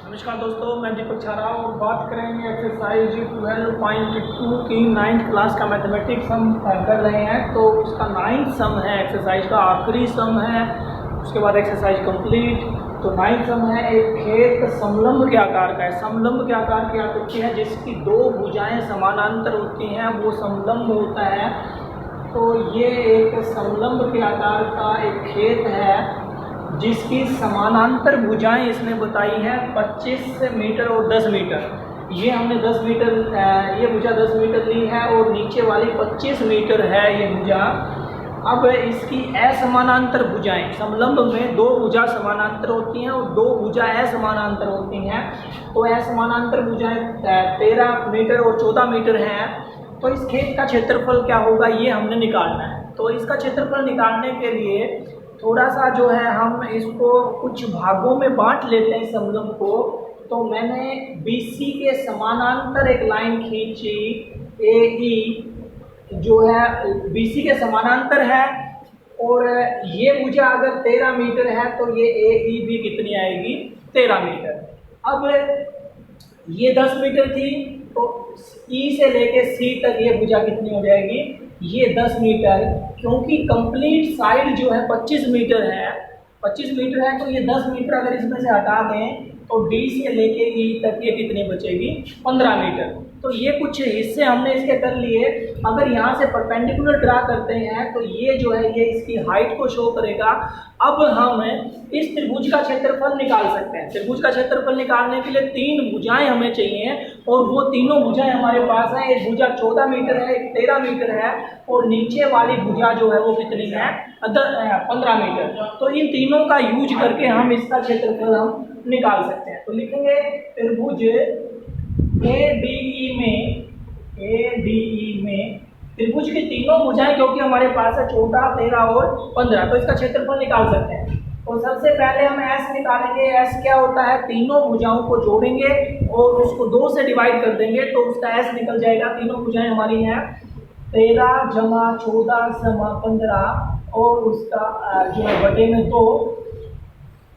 नमस्कार दोस्तों, मैं दीपक छारा और बात करेंगे एक्सरसाइज 12.2 की 9th क्लास का मैथमेटिक्स हम कर रहे हैं। तो उसका 9th सम है, एक्सरसाइज का आखिरी सम है, उसके बाद एक्सरसाइज कंप्लीट। तो 9th सम है, एक खेत समलंब के आकार का है। समलंब के आकार की आकृति है जिसकी दो भुजाएं समानांतर होती हैं, वो समलंब होता है। तो ये एक समलंब के आकार का एक खेत है जिसकी समानांतर भुजाएं इसने बताई हैं 25 मीटर और 10 मीटर। ये हमने 10 मीटर, ये भुजा 10 मीटर ली है और नीचे वाली 25 मीटर है ये भुजा। अब इसकी असमानांतर भुजाएं, समलंब में दो भुजा समानांतर होती हैं और दो भुजा असमानांतर होती हैं। तो असमानांतर भुजाएं 13 मीटर और 14 मीटर हैं। तो इस खेत का क्षेत्रफल क्या होगा ये हमने निकालना है। तो इसका क्षेत्रफल निकालने के लिए थोड़ा सा जो है हम इसको कुछ भागों में बांट लेते हैं समलंब को। तो मैंने BC के समानांतर एक लाइन खींची, AE जो है BC के समानांतर है, और ये भुजा अगर 13 मीटर है तो ये AE भी कितनी आएगी, 13 मीटर। अब ये 10 मीटर थी तो E से लेके C तक ये भुजा कितनी हो जाएगी, ये 10 मीटर। क्योंकि कंप्लीट साइड जो है 25 मीटर है, 25 मीटर है, तो ये 10 मीटर अगर इसमें से हटा दें तो D से लेके E तक ये कितनी बचेगी, 15 मीटर। तो ये कुछ हिस्से हमने इसके कर लिए। अगर यहाँ से परपेंडिकुलर ड्रा करते हैं तो ये जो है ये इसकी हाइट को शो करेगा। अब हम इस त्रिभुज का क्षेत्रफल निकाल सकते हैं। त्रिभुज का क्षेत्रफल निकालने के लिए तीन भुजाएं हमें चाहिए और वो तीनों भुजाएं हमारे पास हैं। एक भुजा 14 मीटर है, एक 13 मीटर है और नीचे वाली भुजा जो है वो कितनी है, 15 मीटर। तो इन तीनों का यूज करके हम इसका क्षेत्रफल हम निकाल सकते हैं। तो लिखेंगे त्रिभुज ADE में त्रिभुज की तीनों भुजाएं क्योंकि हमारे पास है 14, 13 और 15, तो इसका क्षेत्रफल निकाल सकते हैं। तो सबसे पहले हम S निकालेंगे। S क्या होता है, तीनों भुजाओं को जोड़ेंगे और उसको 2 से डिवाइड कर देंगे तो उसका S निकल जाएगा। तीनों भुजाएं हमारी हैं 13 जमा 14 समा 15 और उसका जो है बटे में 2,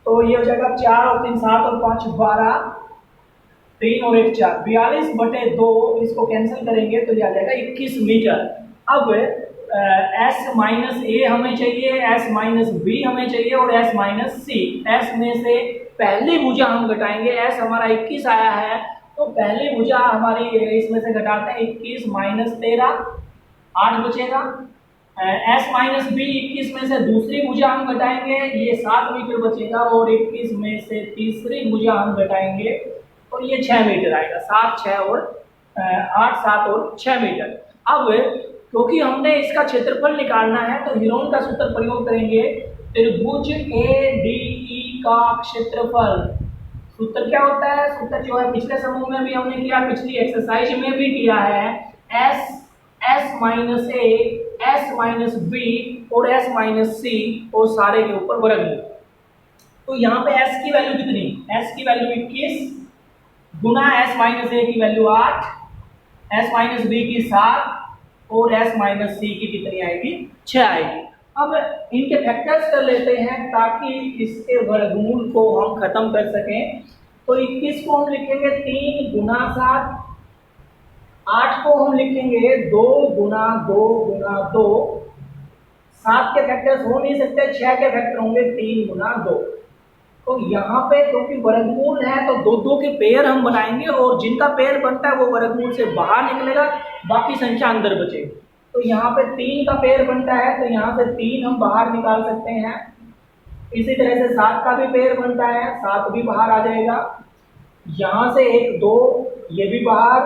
तो ये हो जाएगा 4 और 3 7 और 5 12, 3 और 1 4, 42 बटे 2। इसको कैंसिल करेंगे तो ये आ जाएगा 21 मीटर। अब S माइनस A हमें चाहिए, S माइनस B हमें चाहिए और S माइनस C। S में से पहली भुजा हम घटाएंगे। S हमारा 21 आया है तो पहली भुजा हमारी इसमें से घटाते हैं, 21 माइनस 13, 8 बचेगा। S माइनस B 21 में से दूसरी भुजा हम घटाएंगे, ये 7 मीटर बचेगा और 21 में से तीसरी भुजा हम घटाएंगे और ये 6 मीटर आएगा। 7 6 और 8 7 और 6 मीटर। अब क्योंकि हमने इसका क्षेत्रफल निकालना है तो हीरोन का सूत्र प्रयोग करेंगे। त्रिभुज ADE का क्षेत्रफल, सूत्र क्या होता है, सूत्र जो है पिछले समूह में भी हमने किया, पिछली एक्सरसाइज में भी किया है, S minus A, S minus B और S माइनस C और सारे के ऊपर वर्गमूल। तो यहाँ पे S की वैल्यू कितनी, S की value 21 Guna S minus A की वैल्यू 8, S माइनस B की 7 और S माइनस C की कितनी आएगी, 6 आएगी। अब इनके फैक्टर्स कर लेते हैं ताकि इसके वर्गमूल को हम खत्म कर सकें। तो 21 को हम लिखेंगे 3 गुना 7, 8 को हम लिखेंगे 2 गुना 2 गुना 2, 7 के फैक्टर्स हो नहीं सकते, 6 के फैक्टर होंगे 3 गुना 2। तो यहाँ पे क्योंकि वर्गमूल है तो 2 के पेयर हम बनाएंगे और जिनका पेयर बनता है वो वर्गमूल से बाहर निकलेगा, बाकी संख्या अंदर बचेगी। तो यहाँ पे 3 का पेयर बनता है तो यहाँ से 3 हम बाहर निकाल सकते हैं। इसी तरह से 7 का भी पेयर बनता है, 7 भी बाहर आ जाएगा। यहाँ से 1 2 ये भी बाहर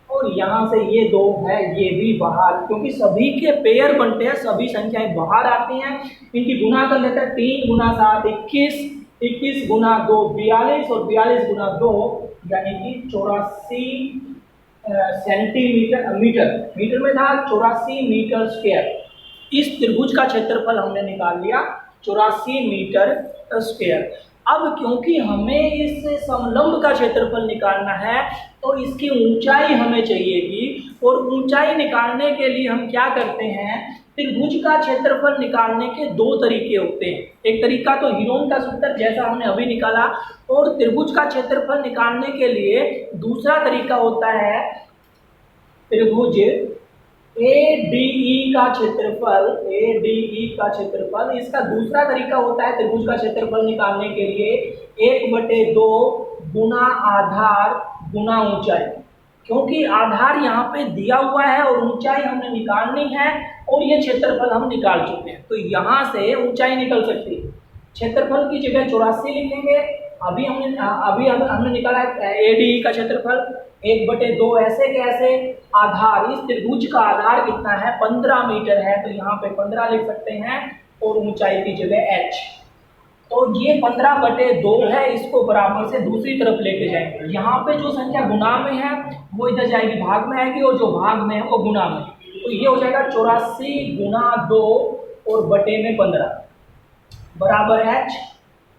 और यहाँ से ये 2 है ये भी बाहर। क्योंकि सभी के पेयर बनते हैं, सभी संख्याएं बाहर आती हैं। इनकी गुना कर लेते हैं, 3 गुना 7 21, 21 गुना 2 42 और 42 गुना 2 यानी कि 84 सेंटीमीटर, मीटर में था 84 मीटर स्क्वायर। इस त्रिभुज का क्षेत्रफल हमने निकाल लिया 84 मीटर स्क्वायर। अब क्योंकि हमें इस समलंब का क्षेत्रफल निकालना है तो इसकी ऊंचाई हमें चाहिएगी और ऊंचाई निकालने के लिए हम क्या करते हैं, त्रिभुज का क्षेत्रफल निकालने के दो तरीके होते हैं। एक तरीका तो हीरोन का सूत्र जैसा हमने अभी निकाला, और त्रिभुज का क्षेत्रफल निकालने के लिए दूसरा तरीका होता है त्रिभुज ADE का क्षेत्रफल। ADE का क्षेत्रफल, इसका दूसरा तरीका होता है त्रिभुज का क्षेत्रफल निकालने के लिए 1/2 गुना आधार गुना ऊंचाई। क्योंकि आधार यहाँ पे दिया हुआ है और ऊंचाई हमने निकालनी है, और ये क्षेत्रफल हम निकाल चुके हैं, तो यहाँ से ऊंचाई निकल सकती है। क्षेत्रफल की जगह 84 लिखेंगे। अभी हमने निकाला है ADE का क्षेत्रफल 1/2, ऐसे कैसे, आधार, इस त्रिभुज का आधार कितना है 15 मीटर है, तो यहाँ पे 15 लिख सकते हैं, और ऊंचाई की जगह h। तो ये 15/2 है, इसको बराबर से दूसरी तरफ लेके जाएंगे। यहाँ पे जो संख्या गुना में है वो इधर जाएगी भाग में आएगी, और जो भाग में है वो गुना में, तो ये हो जाएगा 84 गुना 2 और बटे में 15 बराबर h।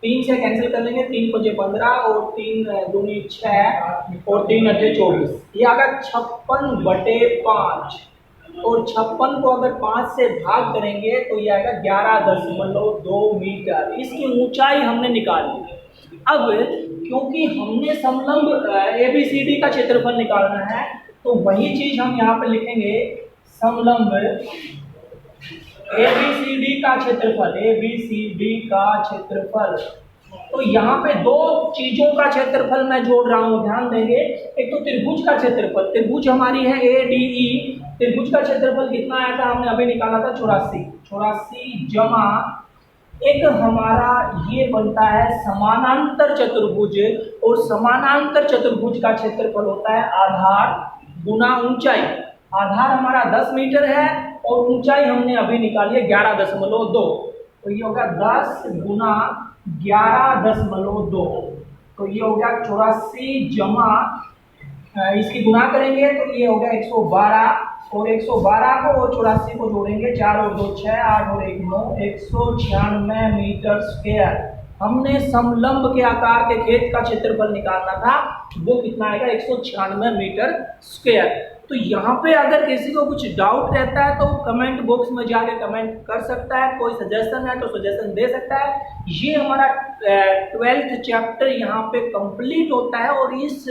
3 से कैंसिल कर लेंगे, 3 × 5 = 15 और 3 दूनी 6 और 3 × 8 = 24। ये आ गया 56/5, और 56 को अगर 5 से भाग करेंगे तो ये आएगा 11.2 मीटर। इसकी ऊंचाई हमने निकाली। अब क्योंकि हमने समलंब ABCD का क्षेत्रफल निकालना है, तो वही चीज हम यहाँ पे लिखेंगे, समलंब ABCD का क्षेत्रफल। ABCD का क्षेत्रफल, तो यहाँ पे दो चीजों का क्षेत्रफल मैं जोड़ रहा हूँ, ध्यान देंगे। एक तो त्रिभुज का क्षेत्रफल, त्रिभुज हमारी है ADE, त्रिभुज का क्षेत्रफल कितना आया था हमने अभी निकाला था 84 जमा एक हमारा ये बनता है समानांतर चतुर्भुज, और समानांतर चतुर्भुज का क्षेत्रफल होता है आधार गुना ऊंचाई। आधार हमारा 10 मीटर है और ऊंचाई हमने अभी निकाली है 11.2, तो ये होगा 10 गुना 11.2, तो ये हो गया 84 जमा इसकी गुना करेंगे तो ये हो गया 112, और 112 को और 84 को जोड़ेंगे, 4 और 2 6, 8 और 1 9, 196 मीटर स्क्वायर। हमने समलंब के आकार के खेत का क्षेत्रफल निकालना था, वो कितना आएगा 196 मीटर स्क्वायर। तो यहाँ पे अगर किसी को कुछ डाउट रहता है तो कमेंट बॉक्स में जाके कमेंट कर सकता है, कोई सजेशन है तो सजेशन दे सकता है। ये हमारा 12th चैप्टर यहाँ पे कंप्लीट होता है, और इस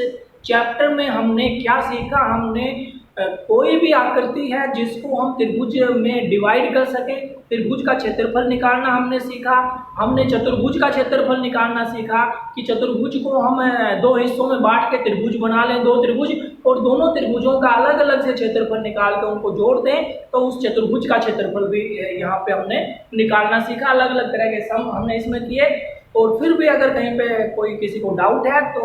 चैप्टर में हमने क्या सीखा, हमने कोई भी आकृति है जिसको हम त्रिभुज में डिवाइड कर सके, त्रिभुज का क्षेत्रफल निकालना हमने सीखा। हमने चतुर्भुज का क्षेत्रफल निकालना सीखा कि चतुर्भुज को हम दो हिस्सों में बांट के त्रिभुज बना लें, दो त्रिभुज, और दोनों त्रिभुजों का अलग अलग से क्षेत्रफल निकाल के उनको जोड़ दें, तो उस चतुर्भुज का क्षेत्रफल भी यहाँ पे हमने निकालना सीखा। अलग अलग तरह के सम हमने इसमें किए। और फिर भी अगर कहीं पे कोई किसी को डाउट है तो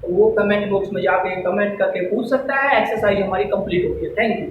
वो कमेंट बॉक्स में जाके कमेंट करके पूछ सकता है। एक्सरसाइज हमारी कंप्लीट होती है। Thank you.